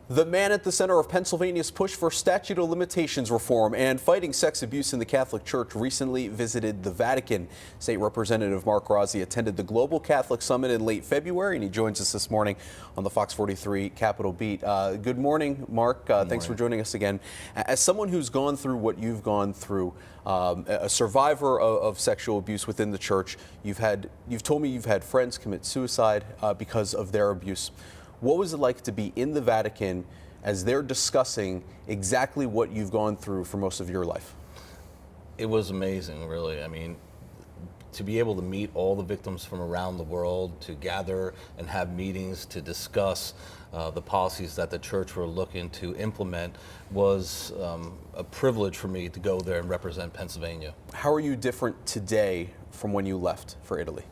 The man at the center of Pennsylvania's push for statute of limitations reform and fighting sex abuse in the Catholic Church recently visited the Vatican. State Representative Mark Rozzi attended the Global Catholic Summit in late February, and he joins us this morning on the Fox 43 Capitol Beat. Good morning, Mark. Thanks for joining us again. As someone who's gone through what you've gone through, a survivor of sexual abuse within the church, you've told me you've had friends commit suicide because of their abuse. What was it like to be in the Vatican as they're discussing exactly what you've gone through for most of your life? It was amazing, really. I mean, to be able to meet all the victims from around the world, to gather and have meetings to discuss the policies that the church were looking to implement was a privilege for me to go there and represent Pennsylvania. How are you different today from when you left for Italy?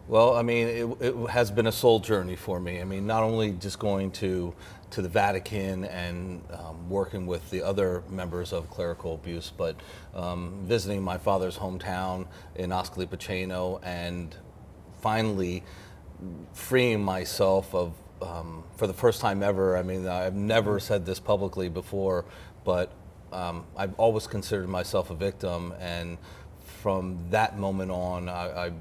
Well, I mean, it has been a soul journey for me. I mean, not only just going to the Vatican and working with the other members of clerical abuse, but visiting my father's hometown in Ascoli Piceno and finally freeing myself of, for the first time ever, I mean, I've never said this publicly before, but I've always considered myself a victim, and from that moment on, I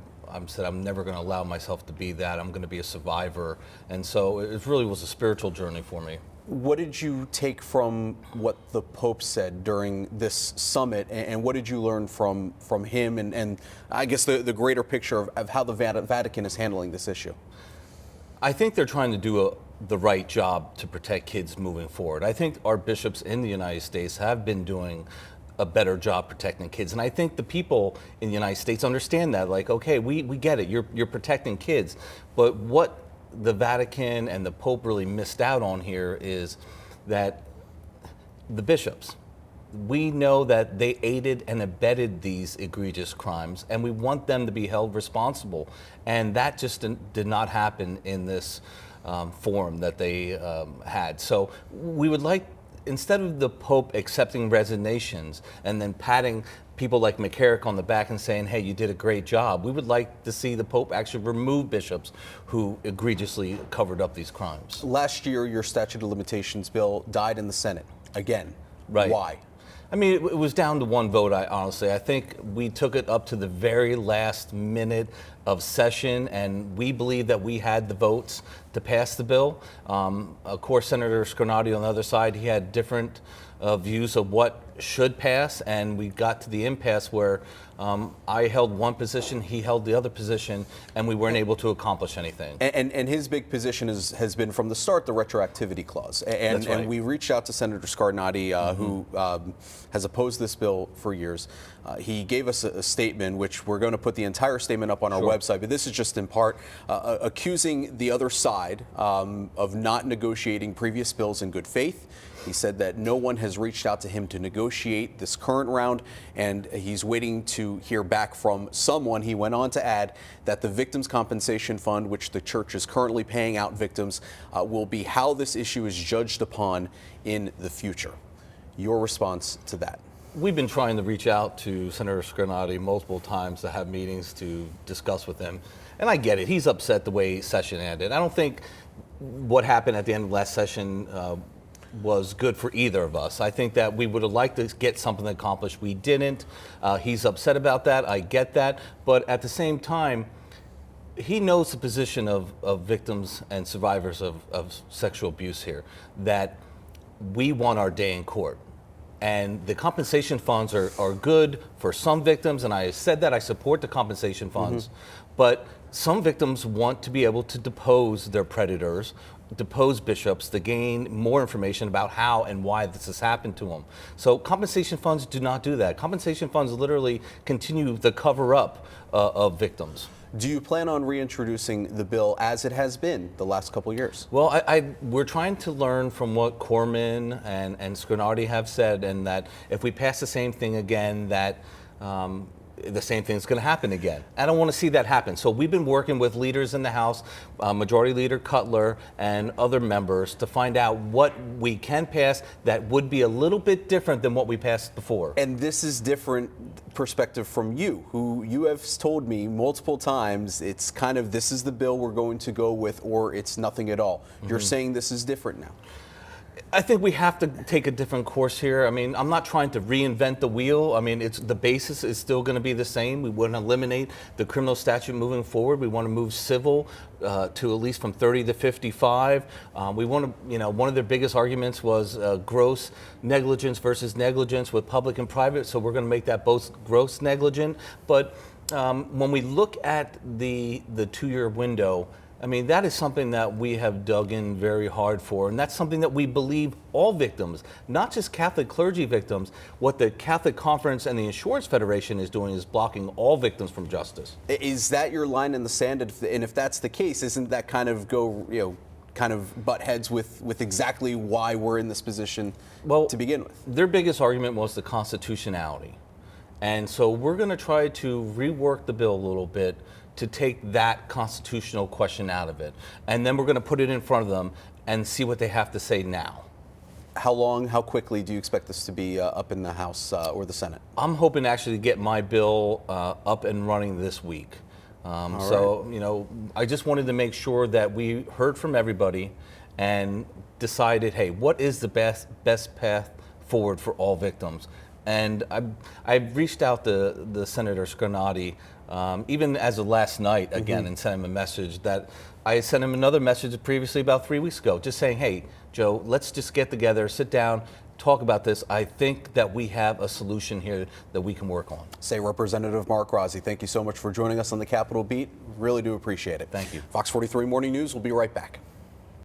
said I'm never going to allow myself to be that. I'm going to be a survivor. And so it really was a spiritual journey for me. What did you take from what the Pope said during this summit, and what did you learn from him and I guess the greater picture of how the Vatican is handling this issue? I think they're trying to do the right job to protect kids moving forward. I think our bishops in the United States have been doing a better job protecting kids. And I think the people in the United States understand that, like, okay, we get it, you're protecting kids. But what the Vatican and the Pope really missed out on here is that the bishops, we know that they aided and abetted these egregious crimes, and we want them to be held responsible. And that just did not happen in this forum that they had. So we would like, instead of the Pope accepting resignations and then patting people like McCarrick on the back and saying, hey, you did a great job, we would like to see the Pope actually remove bishops who egregiously covered up these crimes. Last year, your statute of limitations bill died in the Senate again. Right. Why? I mean, it was down to one vote, honestly. I think we took it up to the very last minute of session, and we believe that we had the votes to pass the bill. Of course, Senator Scarnati on the other side, he had different views of what should pass, and we got to the impasse where I held one position, he held the other position, and we weren't able to accomplish anything. And his big position has been from the start the retroactivity clause. And, That's right. And we reached out to Senator Scarnati, who has opposed this bill for years. He gave us a statement, which we're going to put the entire statement up on our website, but this is just in part accusing the other side of not negotiating previous bills in good faith. He said that no one has reached out to him to negotiate this current round, and he's waiting to hear back from someone. He went on to add that the Victims' Compensation Fund, which the church is currently paying out victims, will be how this issue is judged upon in the future. Your response to that? We've been trying to reach out to Senator Scarnati multiple times to have meetings to discuss with him. And I get it. He's upset the way session ended. I don't think what happened at the end of last session was good for either of us. I think that we would have liked to get something accomplished. We didn't. He's upset about that. I get that. But at the same time, he knows the position of victims and survivors of sexual abuse here, that we want our day in court. And the compensation funds are good for some victims, and I said that I support the compensation funds, but some victims want to be able to depose their predators, depose bishops to gain more information about how and why this has happened to them. So compensation funds do not do that. Compensation funds literally continue the cover up of victims. Do you plan on reintroducing the bill as it has been the last couple of years? Well, we're trying to learn from what Corman and Scarnati have said, and that if we pass the same thing again, that the same thing's going to happen again. I don't want to see that happen. So we've been working with leaders in the House, Majority Leader Cutler and other members, to find out what we can pass that would be a little bit different than what we passed before. And this is different perspective from you, who you have told me multiple times it's kind of this is the bill we're going to go with, or it's nothing at all. You're saying this is different now. I think we have to take a different course here. I mean, I'm not trying to reinvent the wheel. I mean, the basis is still going to be the same. We want to eliminate the criminal statute moving forward. We want to move civil to at least from 30 to 55. We want to, one of their biggest arguments was gross negligence versus negligence with public and private. So we're going to make that both gross negligent. But when we look at the 2-year window, I mean, that is something that we have dug in very hard for, and that's something that we believe all victims, not just Catholic clergy victims, what the Catholic Conference and the Insurance Federation is doing is blocking all victims from justice. Is that your line in the sand? And if that's the case, isn't that kind of kind of butt heads with exactly why we're in this position to begin with? Their biggest argument was the constitutionality. And so we're going to try to rework the bill a little bit to take that constitutional question out of it. And then we're going to put it in front of them and see what they have to say now. How quickly do you expect this to be up in the House or the Senate? I'm hoping to actually get my bill up and running this week. So, I just wanted to make sure that we heard from everybody and decided, hey, what is the best path forward for all victims? And I've reached out to Senator Scarnati, even as of last night, again, and sent him a message that I sent him another message previously about 3 weeks ago, just saying, hey, Joe, let's just get together, sit down, talk about this. I think that we have a solution here that we can work on. Say Representative Mark Rozzi, thank you so much for joining us on the Capitol Beat. Really do appreciate it. Thank you. Fox 43 Morning News will be right back.